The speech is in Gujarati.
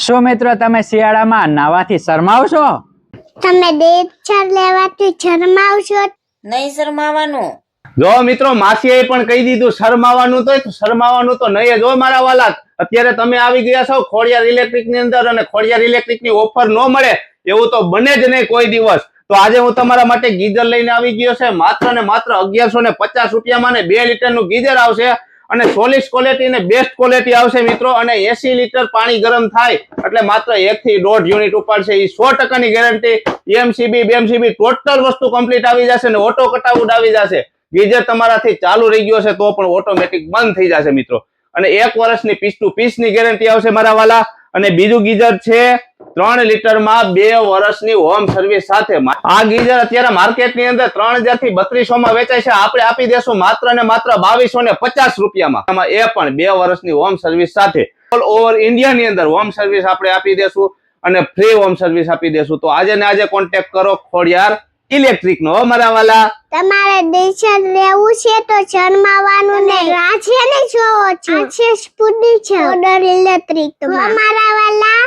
શું મિત્રો તમે શિયાળામાં નાવાથી શરમાવશો? તમે દેશર લેવાથી શરમાવશો? નહીં શરમાવાનું. જો મિત્રો માસીએ પણ કહી દીધું શરમાવાનું તો નહીં. જો મારા વાલા, અત્યારે તમે આવી ગયા છો ખોડિયાર ઇલેક્ટ્રિક ની અંદર અને ખોડિયાર ઇલેક્ટ્રિક ની ઓફર ન મળે એવું તો બને જ નહીં કોઈ દિવસ. તો આજે હું તમારા માટે ગીઝર લઈને આવી ગયો છે. માત્ર ને માત્ર 1150 રૂપિયામાં ને 2 લીટર નું ગીઝર આવશે અને સોલિડ ક્વોલિટી ને બેસ્ટ ક્વોલિટી આવશે મિત્રો. અને 80 લીટર પાણી ગરમ થાય એટલે માત્ર 1 થી 1.5 યુનિટ ઉપાડશે. એ 100% ની ગેરંટી. એમસીબી બેમસીબી ટોટલ વસ્તુ કમ્પ્લીટ આવી જશે ને ઓટો કટાઉટ આવી જશે. ગીઝર તમારાથી ચાલુ રહી ગયો છે તો પણ ઓટોમેટિક બંધ થઈ જશે મિત્રો. અને 1 વર્ષની પીસ ટુ પીસ ની ગેરંટી આવશે મારા વાલા. અને બીજું ગીઝર છે 3 લીટરમાં 2 વર્ષની હોમ સર્વિસ સાથે. આ ગીઝર અત્યારે માર્કેટ ની અંદર 3000 થી 3200 માં વેચાય છે. આપણે આપી દેશું માત્ર ને માત્ર 2250 રૂપિયામાં. આમાં એ પણ 2 વર્ષની હોમ સર્વિસ સાથે. ઓલ ઓવર ઇન્ડિયા ની અંદર હોમ સર્વિસ આપણે આપી દેશું અને ફ્રી હોમ સર્વિસ આપી દેશું. તો આજે ને આજે કોન્ટેક્ટ કરો ખોડિયાર ઇલેક્ટ્રિક નો મારા વાલા. તમારે દેશર લેવું છે તો શરમાવાનું નહીં. રાશે ને જોવો છો. છે સ્પુડી છે ખોડિયાર ઇલેક્ટ્રિક તો મારા વાલા.